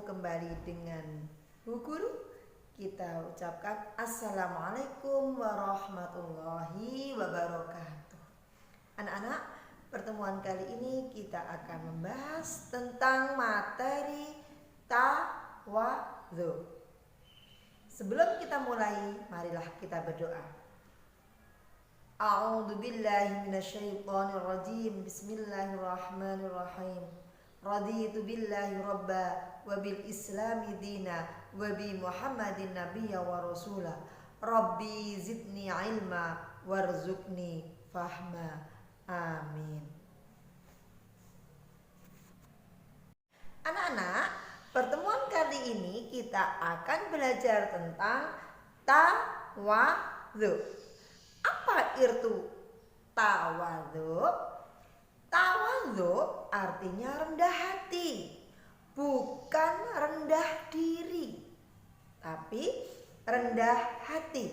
kembali dengan Bu Guru. Kita ucapkan Assalamualaikum warahmatullahi wabarakatuh. Anak-anak, pertemuan kali ini kita akan membahas tentang materi tawadhu. Sebelum kita mulai, marilah kita berdoa. A'udzubillahi minasyaitonirrajim. Bismillahirrahmanirrahim. Raditu billahi rabba wa bil islami dina wa bi Muhammadin nabiyya wa rasula. Rabbi zidni ilma warzuqni fahma. Amin. Anak-anak, pertemuan kali ini kita akan belajar tentang tawadhu. Apa itu tawadhu? Tawadhu artinya rendah hati, bukan rendah diri, tapi rendah hati.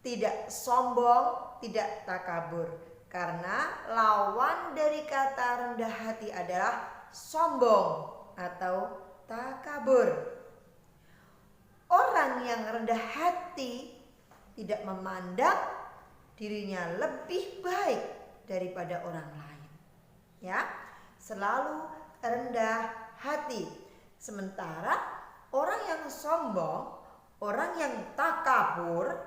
Tidak sombong, tidak takabur. Karena lawan dari kata rendah hati adalah sombong atau takabur. Orang yang rendah hati tidak memandang dirinya lebih baik daripada orang lain, ya, selalu rendah hati. Sementara orang yang sombong, orang yang takabur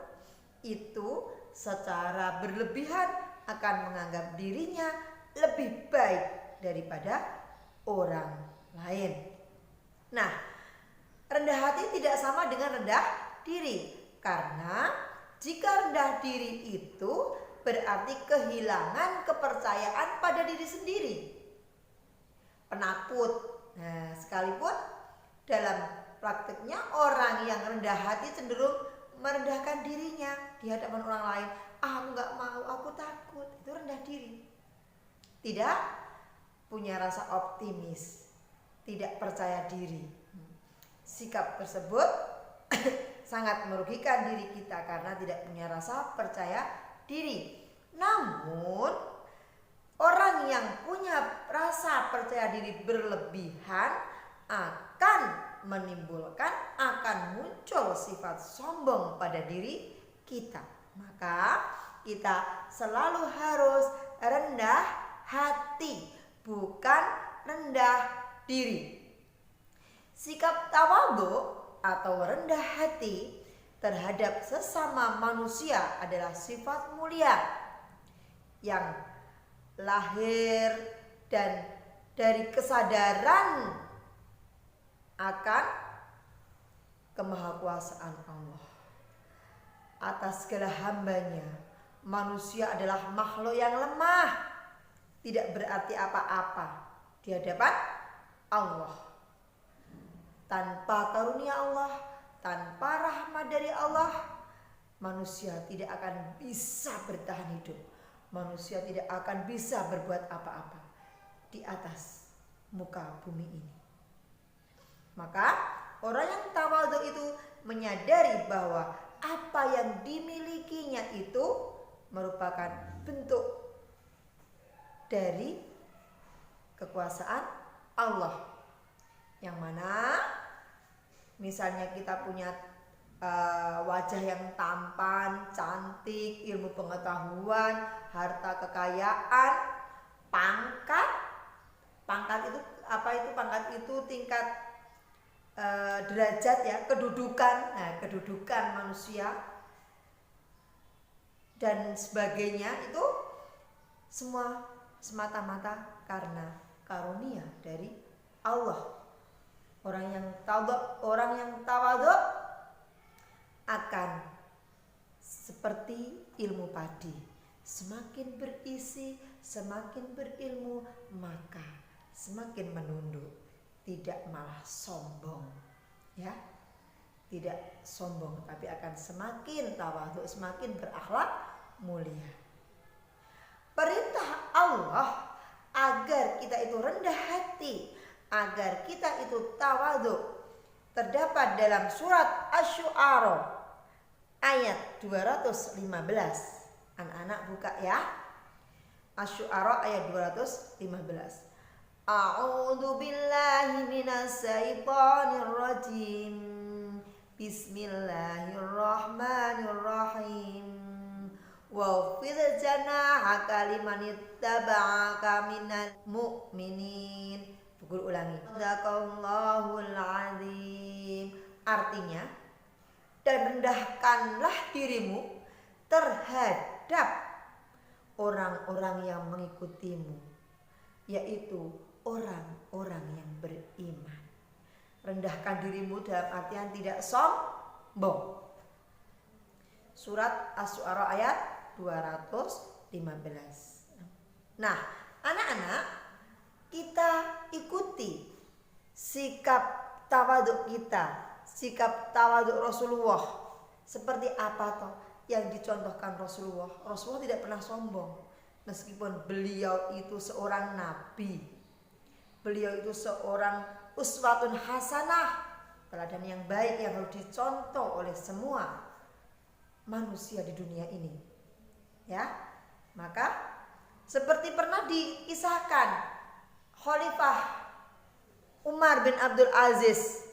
itu secara berlebihan akan menganggap dirinya lebih baik daripada orang lain. Nah, rendah hati tidak sama dengan rendah diri, karena jika rendah diri itu berarti kehilangan kepercayaan pada diri sendiri, penakut. Nah, sekalipun dalam prakteknya orang yang rendah hati cenderung merendahkan dirinya di hadapan orang lain. Aku gak mau, aku takut. Itu rendah diri. Tidak punya rasa optimis, tidak percaya diri. Sikap tersebut sangat merugikan diri kita karena tidak punya rasa percaya diri. Namun orang yang punya rasa percaya diri berlebihan akan muncul sifat sombong pada diri kita. Maka kita selalu harus rendah hati, bukan rendah diri. Sikap tawadhu atau rendah hati terhadap sesama manusia adalah sifat mulia yang lahir dan dari kesadaran akan kemahakuasaan Allah atas segala hambanya. Manusia adalah makhluk yang lemah, tidak berarti apa-apa di hadapan Allah. Tanpa karunia Allah, tanpa rahmat dari Allah, manusia tidak akan bisa bertahan hidup. Manusia tidak akan bisa berbuat apa-apa di atas muka bumi ini. Maka orang yang tawadhu itu menyadari bahwa apa yang dimilikinya itu merupakan bentuk dari kekuasaan Allah. Yang mana misalnya kita punya wajah yang tampan, cantik, ilmu pengetahuan, harta kekayaan, pangkat. Pangkat itu apa itu? Pangkat itu tingkat derajat, ya, kedudukan. Nah, kedudukan manusia dan sebagainya itu semua semata-mata karena karunia dari Allah. Orang yang tawadhu akan seperti ilmu padi, semakin berisi, semakin berilmu, maka semakin menunduk, tidak malah sombong, ya, tidak sombong, tapi akan semakin tawadhu, semakin berakhlak mulia. Perintah Allah agar kita itu rendah hati, agar kita itu tawadhu terdapat dalam surat Asy-Syu'ara ayat 215. Anak-anak buka, ya. Asy-Syu'ara ayat 215. A'udzu billahi minas syaitonir rajim. Bismillahirrahmanirrahim. Waqfid janahaka liman ittaba'aka minal mu'minin. Pukul ulangi. Sadaqallahul azim. Artinya, dan rendahkanlah dirimu terhadap orang-orang yang mengikutimu, yaitu orang-orang yang beriman. Rendahkan dirimu dalam artian tidak sombong. Surat Asy-Syu'ara ayat 215. Nah, anak-anak, kita ikuti sikap tawaduk kita, sikap tawaduk Rasulullah. Seperti apa toh yang dicontohkan Rasulullah? Rasulullah tidak pernah sombong. Meskipun beliau itu seorang nabi, beliau itu seorang uswatun hasanah, teladan yang baik yang harus dicontoh oleh semua manusia di dunia ini. Ya, maka seperti pernah dikisahkan Khalifah Umar bin Abdul Aziz,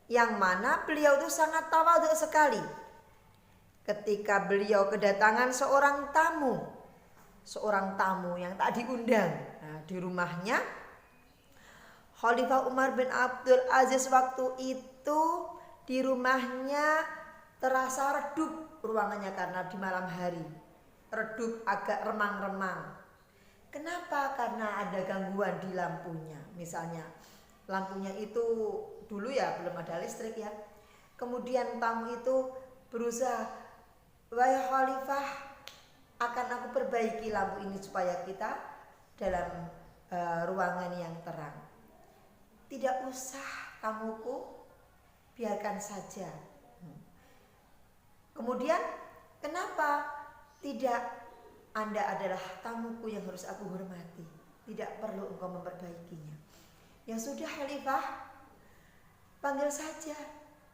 yang mana beliau itu sangat tawadhu sekali. Ketika beliau kedatangan seorang tamu yang tak diundang. Nah, di rumahnya Khalifah Umar bin Abdul Aziz waktu itu di rumahnya terasa redup ruangannya karena di malam hari. Redup, agak remang-remang. Kenapa? Karena ada gangguan di lampunya. Misalnya lampunya itu dulu ya belum ada listrik ya. Kemudian tamu itu berusaha, "Wahai Khalifah, akan aku perbaiki lampu ini supaya kita dalam ruangan yang terang." "Tidak usah tamuku, biarkan saja." Kemudian, "Kenapa tidak? Anda adalah tamuku yang harus aku hormati. Tidak perlu engkau memperbaikinya." "Ya sudah Khalifah, panggil saja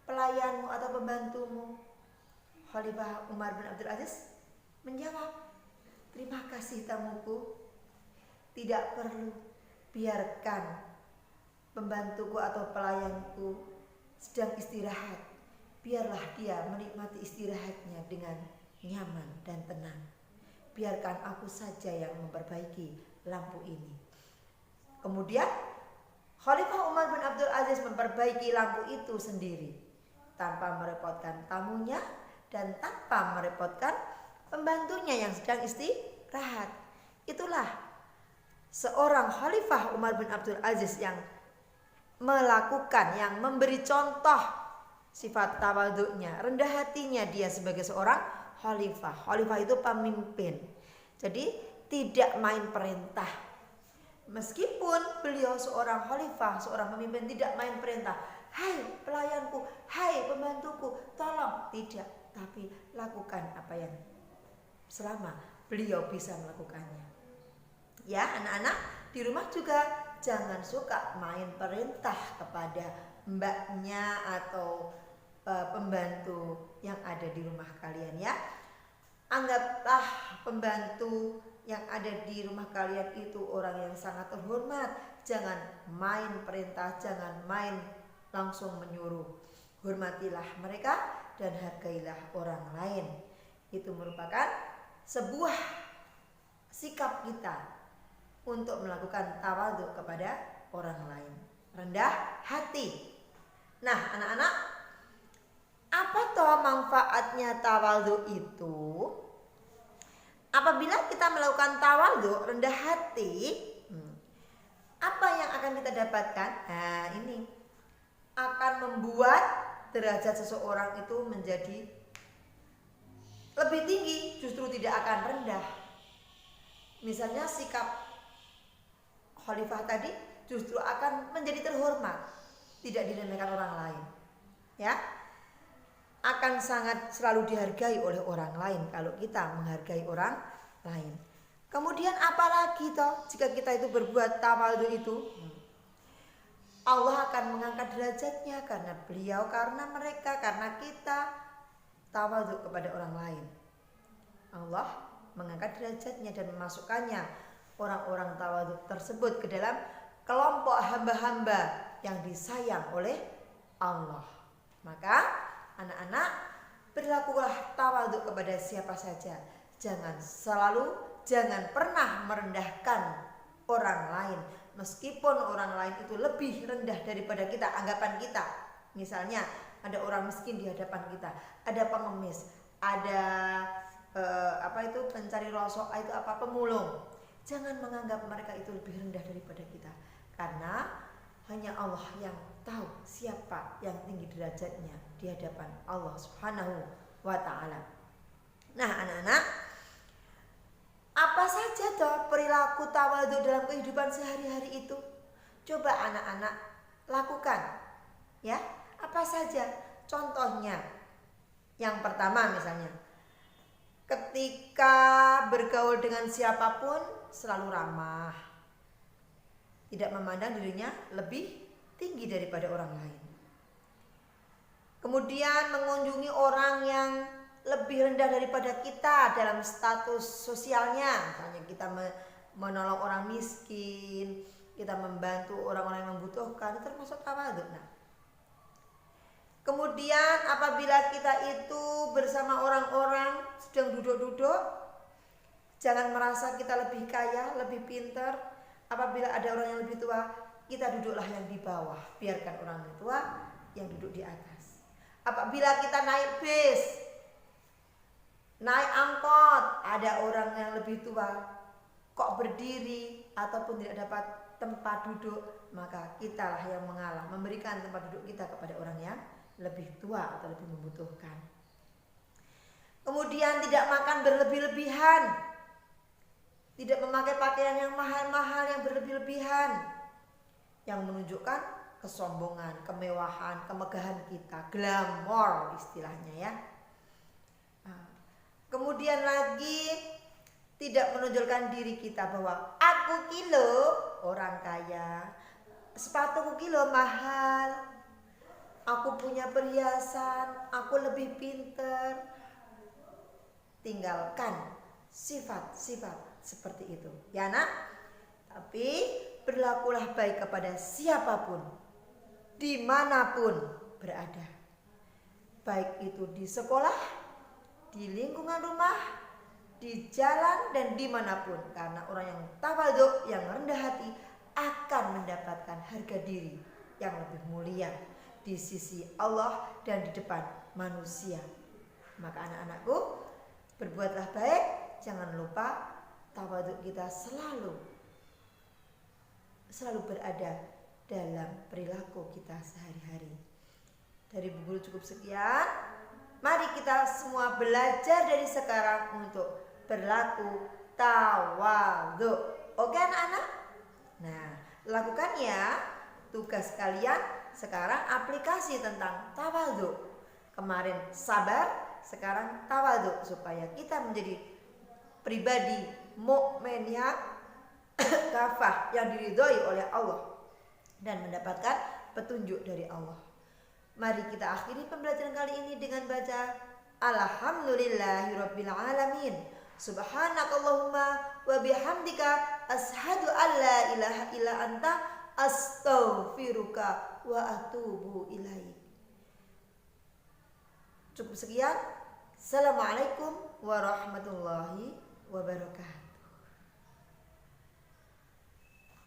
pelayanmu atau pembantumu." Khalifah Umar bin Abdul Aziz menjawab, "Terima kasih tamuku, tidak perlu, biarkan pembantuku atau pelayanku sedang istirahat. Biarlah dia menikmati istirahatnya dengan nyaman dan tenang. Biarkan aku saja yang memperbaiki lampu ini." Kemudian Khalifah Umar bin Abdul Aziz memperbaiki lampu itu sendiri, tanpa merepotkan tamunya dan tanpa merepotkan pembantunya yang sedang istirahat. Itulah seorang Khalifah Umar bin Abdul Aziz yang melakukan, yang memberi contoh sifat tawaduknya, rendah hatinya dia sebagai seorang khalifah. Khalifah itu pemimpin. Jadi tidak main perintah. Meskipun beliau seorang khalifah, seorang pemimpin, tidak main perintah. "Hai pelayanku, hai pembantuku, tolong." Tidak, tapi lakukan apa yang selama beliau bisa melakukannya. Ya, anak-anak di rumah juga jangan suka main perintah kepada mbaknya atau pembantu yang ada di rumah kalian ya. Anggaplah pembantu yang ada di rumah kalian itu orang yang sangat terhormat. Jangan main perintah, jangan main langsung menyuruh. Hormatilah mereka dan hargailah orang lain. Itu merupakan sebuah sikap kita untuk melakukan tawadhu kepada orang lain, rendah hati. Nah, anak-anak, apa toh manfaatnya tawadhu itu? Apabila kita melakukan tawadhu, rendah hati, apa yang akan kita dapatkan? Nah, ini akan membuat derajat seseorang itu menjadi lebih tinggi, justru tidak akan rendah. Misalnya sikap khalifah tadi justru akan menjadi terhormat, tidak diremehkan orang lain. Ya, akan sangat selalu dihargai oleh orang lain kalau kita menghargai orang lain. Kemudian apalagi toh jika kita itu berbuat tawadhu itu, Allah akan mengangkat derajatnya karena beliau, karena mereka, karena kita tawadhu kepada orang lain. Allah mengangkat derajatnya dan memasukkannya orang-orang tawadhu tersebut ke dalam kelompok hamba-hamba yang disayang oleh Allah. Maka anak-anak, berlakulah tawadhu kepada siapa saja. Jangan pernah merendahkan orang lain, meskipun orang lain itu lebih rendah daripada kita, anggapan kita. Misalnya ada orang miskin di hadapan kita, ada pengemis, ada pencari rosok, pemulung. Jangan menganggap mereka itu lebih rendah daripada kita, karena hanya Allah yang tahu siapa yang tinggi derajatnya di hadapan Allah Subhanahu wa ta'ala. Nah anak-anak, apa saja toh perilaku tawadhu dalam kehidupan sehari-hari itu? Coba anak-anak lakukan, ya. Apa saja? Contohnya, yang pertama misalnya, ketika bergaul dengan siapapun selalu ramah, tidak memandang dirinya lebih tinggi daripada orang lain. Kemudian mengunjungi orang yang lebih rendah daripada kita dalam status sosialnya. Misalnya kita menolong orang miskin, kita membantu orang-orang yang membutuhkan, itu termasuk tawadhu. Kemudian apabila kita itu bersama orang-orang sedang duduk-duduk, jangan merasa kita lebih kaya, lebih pintar. Apabila ada orang yang lebih tua, kita duduklah yang di bawah, biarkan orang yang tua yang duduk di atas. Apabila kita naik bis, naik angkot, ada orang yang lebih tua kok berdiri ataupun tidak dapat tempat duduk, maka kitalah yang mengalah, memberikan tempat duduk kita kepada orang yang lebih tua atau lebih membutuhkan. Kemudian tidak makan berlebih-lebihan, tidak memakai pakaian yang mahal-mahal yang berlebih-lebihan, yang menunjukkan kesombongan, kemewahan, kemegahan kita, glamor istilahnya ya. Kemudian lagi tidak menonjolkan diri kita bahwa aku kilo orang kaya, sepatuku kilo mahal, aku punya perhiasan, aku lebih pinter. Tinggalkan sifat-sifat seperti itu ya nak. Tapi berlakulah baik kepada siapapun, dimanapun berada, baik itu di sekolah, di lingkungan rumah, di jalan, dan dimanapun. Karena orang yang tawadhu, yang rendah hati, akan mendapatkan harga diri yang lebih mulia di sisi Allah dan di depan manusia. Maka anak-anakku, berbuatlah baik, jangan lupa tawadhu kita selalu berada dalam perilaku kita sehari-hari. Dari Bu Guru cukup sekian. Mari kita semua belajar dari sekarang untuk berlaku tawadhu. Oke anak-anak? Nah, lakukan ya tugas kalian sekarang, aplikasi tentang tawadhu. Kemarin sabar, sekarang tawadhu, supaya kita menjadi pribadi mukmin yang kafah, yang diridhoi oleh Allah dan mendapatkan petunjuk dari Allah. Mari kita akhiri pembelajaran kali ini dengan baca Alhamdulillahirabbil alamin. Subhanakallahumma wa bihamdika asyhadu an la ilaha illa anta astaghfiruka wa atubu ilaik. Cukup sekian. Assalamualaikum warahmatullahi wabarakatuh.